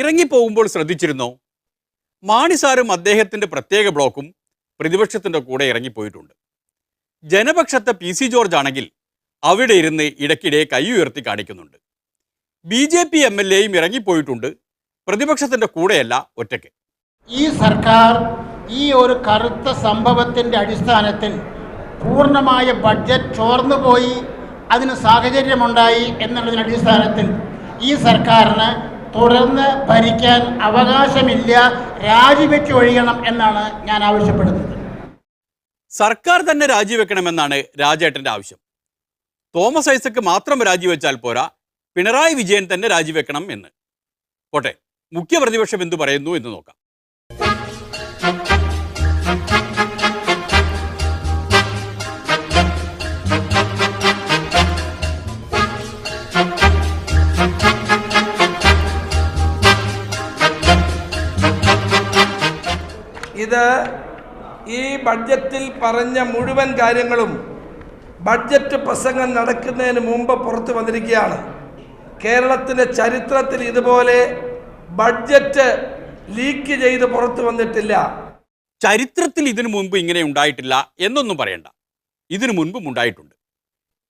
ഇറങ്ങിപ്പോകുമ്പോൾ ശ്രദ്ധിച്ചിരുന്നോ? മാണി സാറും അദ്ദേഹത്തിൻ്റെ പ്രത്യേക ബ്ലോക്കും പ്രതിപക്ഷത്തിൻ്റെ കൂടെ ഇറങ്ങിപ്പോയിട്ടുണ്ട്. ജനപക്ഷത്തെ PC ജോർജ് ആണെങ്കിൽ അവിടെ ഇരുന്ന് ഇടയ്ക്കിടെ കൈ ഉയർത്തി കാണിക്കുന്നുണ്ട്. BJP MLAയും ഇറങ്ങിപ്പോയിട്ടുണ്ട്, പ്രതിപക്ഷത്തിൻ്റെ കൂടെയല്ല, ഒറ്റയ്ക്ക്. ഈ സർക്കാർ ഈ ഒരു കറുത്ത സംഭവത്തിൻ്റെ അടിസ്ഥാനത്തിൽ പൂർണ്ണമായ ബഡ്ജറ്റ് ചോർന്നുപോയി, അതിന് സാഹചര്യമുണ്ടായി എന്നുള്ളതിൻ്റെ അടിസ്ഥാനത്തിൽ ഈ സർക്കാരിന് തുടർന്ന് ഭരിക്കാൻ അവകാശമില്ല, രാജിവെച്ച് ഒഴിയണം എന്നാണ് ഞാൻ ആവശ്യപ്പെടുന്നത്. സർക്കാർ തന്നെ രാജിവെക്കണമെന്നാണ് രാജേട്ടൻ്റെ ആവശ്യം. തോമസ് ഐസക്ക് മാത്രം രാജിവെച്ചാൽ പോരാ, പിണറായി വിജയൻ തന്നെ രാജിവെക്കണം എന്ന്. പോട്ടെ, മുഖ്യ പ്രതിപക്ഷം എന്തു പറയുന്നു എന്ന് നോക്കാം. ഇത് ഈ ബഡ്ജറ്റിൽ പറഞ്ഞ മുഴുവൻ കാര്യങ്ങളും ബഡ്ജറ്റ് പ്രസംഗം നടക്കുന്നതിന് മുമ്പ് പുറത്തു വന്നിരിക്കുകയാണ്. കേരളത്തിൻ്റെ ചരിത്രത്തിൽ ഇതുപോലെ ബഡ്ജറ്റ് ലീക്ക് ചെയ്ത് പുറത്തു വന്നിട്ടില്ല. ചരിത്രത്തിൽ ഇതിനു മുൻപ് ഇങ്ങനെ ഉണ്ടായിട്ടില്ല എന്നൊന്നും പറയണ്ട, ഇതിനു മുൻപും ഉണ്ടായിട്ടുണ്ട്.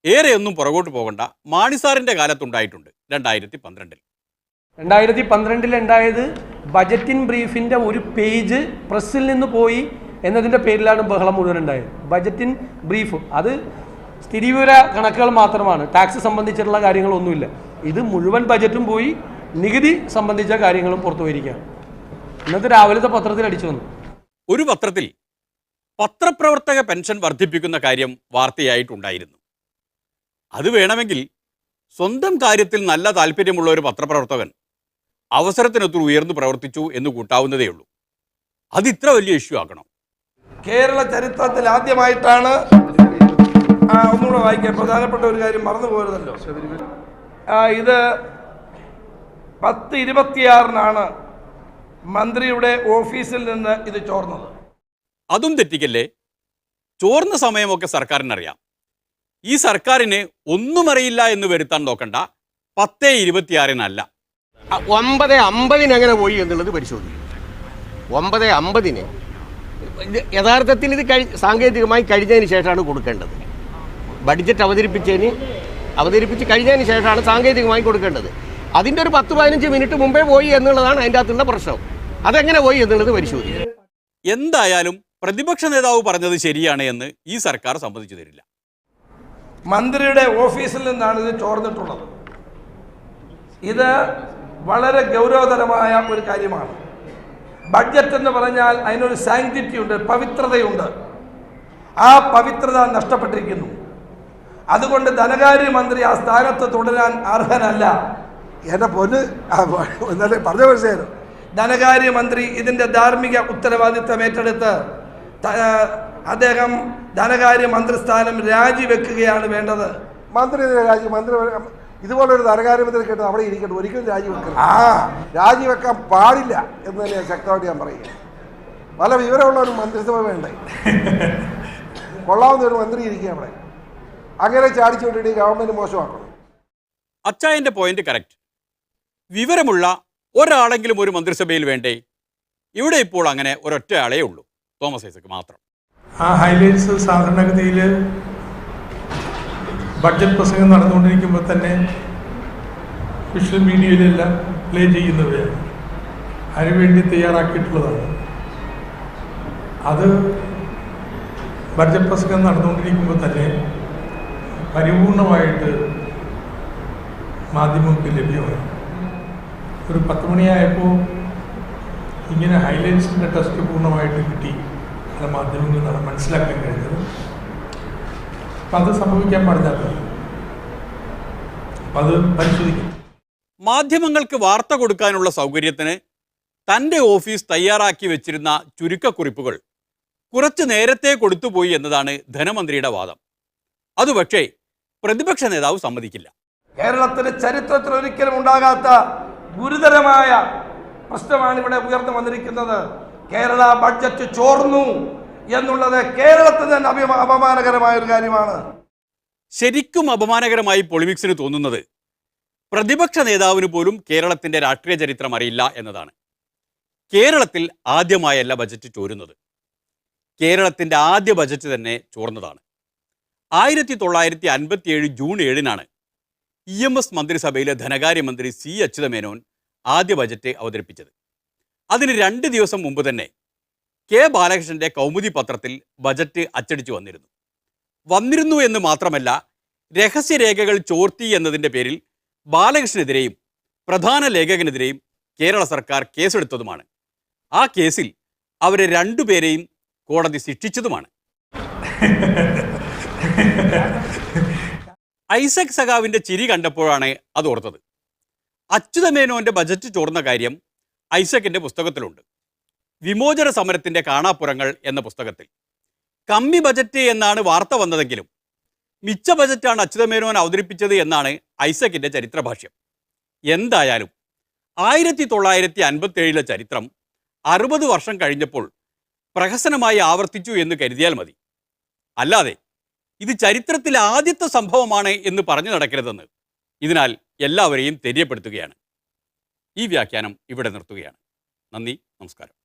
ഏറെയൊന്നും പുറകോട്ട് പോകണ്ട, മാണിസാറിൻ്റെ കാലത്തുണ്ടായിട്ടുണ്ട്. 2012 ഉണ്ടായത് ബജറ്റിൻ ബ്രീഫിൻ്റെ ഒരു പേജ് പ്രസ്സിൽ നിന്ന് പോയി എന്നതിൻ്റെ പേരിലാണ് ബഹളം മുഴുവൻ ഉണ്ടായത്. ബജറ്റിൻ ബ്രീഫ് അത് സ്ഥിതിവിവര കണക്കുകൾ മാത്രമാണ്, ടാക്സ് സംബന്ധിച്ചിട്ടുള്ള കാര്യങ്ങളൊന്നുമില്ല. ഇത് മുഴുവൻ ബജറ്റും പോയി, നികുതി സംബന്ധിച്ച കാര്യങ്ങളും പുറത്തു പോയിരിക്കുകയാണ്. ഇന്നത്തെ രാവിലത്തെ പത്രത്തിൽ അടിച്ചു വന്നു. ഒരു പത്രത്തിൽ പത്രപ്രവർത്തക പെൻഷൻ വർദ്ധിപ്പിക്കുന്ന കാര്യം വാർത്തയായിട്ടുണ്ടായിരുന്നു. അത് വേണമെങ്കിൽ സ്വന്തം കാര്യത്തിൽ നല്ല താല്പര്യമുള്ള ഒരു പത്രപ്രവർത്തകൻ അവസരത്തിനൊത്ത് ഉയർന്നു പ്രവർത്തിച്ചു എന്ന് കൂട്ടാവുന്നതേ ഉള്ളൂ. അത് ഇത്ര വലിയ ഇഷ്യൂ ആക്കണം? കേരള ചരിത്രത്തിൽ ആദ്യമായിട്ടാണ്, ഒന്നുകൂടെ വായിക്കാൻ പ്രധാനപ്പെട്ട ഒരു കാര്യം മറന്നു പോരുതല്ലോ. ഇത് 10/26 മന്ത്രിയുടെ ഓഫീസിൽ നിന്ന് ഇത് ചോർന്നത്. അതും തെറ്റിക്കല്ലേ? ചോർന്ന സമയമൊക്കെ സർക്കാരിനറിയാം. ഈ സർക്കാരിന് ഒന്നും അറിയില്ല എന്ന് വരുത്താൻ നോക്കണ്ട. 10/26 9:50 എങ്ങനെ പോയി എന്നുള്ളത് പരിശോധിക്കും. 9:50 യഥാർത്ഥത്തിൽ ഇത് സാങ്കേതികമായി കഴിഞ്ഞതിന് ശേഷമാണ് കൊടുക്കേണ്ടത്. ബഡ്ജറ്റ് അവതരിപ്പിച്ച് കഴിഞ്ഞതിന് ശേഷമാണ് സാങ്കേതികമായി കൊടുക്കേണ്ടത്. അതിൻ്റെ ഒരു 10-15 മിനിറ്റ് മുമ്പേ പോയി എന്നുള്ളതാണ് അതിൻ്റെ അകത്തുള്ള പ്രശ്നം. അതെങ്ങനെ പോയി എന്നുള്ളത് പരിശോധിക്കും. എന്തായാലും പ്രതിപക്ഷ നേതാവ് പറഞ്ഞത് ശരിയാണ് എന്ന് ഈ സർക്കാർ സമ്മതിച്ചു തരില്ല. മന്ത്രിയുടെ ഓഫീസിൽ നിന്നാണ് ഇത് ചോർന്നിട്ടുള്ളത്. ഇത് വളരെ ഗൗരവതരമായ ഒരു കാര്യമാണ്. ബഡ്ജറ്റ് എന്ന് പറഞ്ഞാൽ അതിനൊരു സാങ്ക്ടിറ്റി ഉണ്ട്, പവിത്രതയുണ്ട്. ആ പവിത്രത നഷ്ടപ്പെട്ടിരിക്കുന്നു. അതുകൊണ്ട് ധനകാര്യമന്ത്രി ആ സ്ഥാനത്ത് തുടരാൻ അർഹനല്ല. എൻ്റെ പൊന്ന് എന്നാലും പറഞ്ഞ മനസ്സിലായിരുന്നു. ധനകാര്യമന്ത്രി ഇതിൻ്റെ ധാർമ്മിക ഉത്തരവാദിത്തം ഏറ്റെടുത്ത് അദ്ദേഹം ധനകാര്യ മന്ത്രിസ്ഥാനം രാജിവെക്കുകയാണ് വേണ്ടത്. മന്ത്രി ഇതുപോലൊരു ധനകാര്യമന്ത്രി കേട്ട് അവിടെ ഇരിക്കട്ടെ, ഒരിക്കലും രാജിവെക്കണം. രാജിവെക്കാൻ പാടില്ല എന്ന് തന്നെ ശക്തമായിട്ട് ഞാൻ പറയുക. പല വിവരമുള്ള ഒരു മന്ത്രിസഭ വേണ്ടേ? കൊള്ളാവുന്ന ഒരു മന്ത്രി ഇരിക്കുക അവിടെ. അങ്ങനെ ചാടിച്ചു വിട്ടിട്ട് ഗവൺമെന്റ് മോശമാക്കണം. അച്ചായൻ്റെ പോയിന്റ് കറക്റ്റ്. വിവരമുള്ള ഒരാളെങ്കിലും ഒരു മന്ത്രിസഭയിൽ വേണ്ടേ? ഇവിടെ ഇപ്പോൾ അങ്ങനെ ഒരൊറ്റ ആളേ ഉള്ളൂ, തോമസ് ഐസക്ക് മാത്രം. ആ ഹൈലൈറ്റ്സ് സാധാരണഗതിയിൽ ബഡ്ജറ്റ് പ്രസംഗം നടന്നുകൊണ്ടിരിക്കുമ്പോൾ തന്നെ വിഷ്വൽ മീഡിയയിലെല്ലാം പ്ലേ ചെയ്യുന്നവയാണ്, അതിനുവേണ്ടി തയ്യാറാക്കിയിട്ടുള്ളതാണ്. അത് ബഡ്ജറ്റ് പ്രസംഗം നടന്നുകൊണ്ടിരിക്കുമ്പോൾ തന്നെ പരിപൂർണമായിട്ട് മാധ്യമങ്ങൾക്ക് ലഭ്യമായി. ഒരു 10 മണിയായപ്പോൾ ഇങ്ങനെ ഹൈലൈറ്റ്സിൻ്റെ ടെസ്റ്റ് പൂർണ്ണമായിട്ട് കിട്ടി, അത് മാധ്യമങ്ങളിൽ നിന്നാണ് മനസ്സിലാക്കാൻ കഴിഞ്ഞത്. അപ്പം അത് സംഭവിക്കാൻ പാടില്ലാത്തത്. അപ്പം അത് പരിശോധിക്കും. മാധ്യമങ്ങൾക്ക് വാർത്ത കൊടുക്കാനുള്ള സൗകര്യത്തിന് തൻ്റെ ഓഫീസ് തയ്യാറാക്കി വെച്ചിരുന്ന ചുരുക്കക്കുറിപ്പുകൾ കുറച്ച് നേരത്തെ കൊടുത്തുപോയി എന്നതാണ് ധനമന്ത്രിയുടെ വാദം. അത് പക്ഷേ പ്രതിപക്ഷ നേതാവ് സമ്മതിക്കില്ല. കേരളത്തിന്റെ ചരിത്രത്തിൽ ഒരിക്കലും ഉണ്ടാകാത്ത ഗുരുതരമായ പ്രശ്നമാണ് ഇവിടെ ഉയർന്നു വന്നിരിക്കുന്നത്. കേരള ബഡ്ജറ്റ് ചോർന്നു എന്നുള്ളത് കേരളത്തിന് തന്നെ അപമാനകരമായ ഒരു കാര്യമാണ്. ശരിക്കും അപമാനകരമായി പൊളിമിക്സിന് തോന്നുന്നത് പ്രതിപക്ഷ നേതാവിന് പോലും കേരളത്തിൻ്റെ രാഷ്ട്രീയ ചരിത്രം അറിയില്ല എന്നതാണ്. കേരളത്തിൽ ആദ്യമായല്ല ബജറ്റ് ചോരുന്നത്. കേരളത്തിൻ്റെ ആദ്യ ബജറ്റ് തന്നെ ചോർന്നതാണ്. 1957 ജൂൺ 7-നാണ് EMS മന്ത്രിസഭയിലെ ധനകാര്യമന്ത്രി C. അച്യുതമേനോൻ ആദ്യ ബജറ്റ് അവതരിപ്പിച്ചത്. അതിന് 2 ദിവസം മുമ്പ് തന്നെ K. ബാലകൃഷ്ണന്റെ കൗമുദി പത്രത്തിൽ ബജറ്റ് അച്ചടിച്ചു വന്നിരുന്നു എന്ന് മാത്രമല്ല, രഹസ്യരേഖകൾ ചോർത്തി എന്നതിൻ്റെ പേരിൽ ബാലകൃഷ്ണനെതിരെയും പ്രധാന ലേഖകനെതിരെയും കേരള സർക്കാർ കേസെടുത്തതുമാണ്. ആ കേസിൽ അവരെ രണ്ടുപേരെയും കോടതി ശിക്ഷിച്ചതുമാണ്. ഐസക് സഖാവിൻ്റെ ചിരി കണ്ടപ്പോഴാണ് അത് ഓർത്തത്. അച്യുതമേനോൻ്റെ ബജറ്റ് ചോർന്ന കാര്യം ഐസക്കിൻ്റെ പുസ്തകത്തിലുണ്ട്. വിമോചന സമരത്തിൻ്റെ കാണാപ്പുറങ്ങൾ എന്ന പുസ്തകത്തിൽ. കമ്മി ബജറ്റ് എന്നാണ് വാർത്ത വന്നതെങ്കിലും മിച്ച ബജറ്റാണ് അച്യുതമേനോൻ അവതരിപ്പിച്ചത് എന്നാണ് ഐസക്കിൻ്റെ ചരിത്രഭാഷ്യം. എന്തായാലും 1957 ചരിത്രം 60 വർഷം കഴിഞ്ഞപ്പോൾ പ്രഹസനമായി ആവർത്തിച്ചു എന്ന് കരുതിയാൽ മതി. അല്ലാതെ ഇത് ചരിത്രത്തിലെ ആദ്യത്തെ സംഭവമാണ് എന്ന് പറഞ്ഞു നടക്കരുതെന്ന് ഇതിനാൽ എല്ലാവരെയും തെര്യപ്പെടുത്തുകയാണ്. ഈ വ്യാഖ്യാനം ഇവിടെ നിർത്തുകയാണ്. നന്ദി, നമസ്കാരം.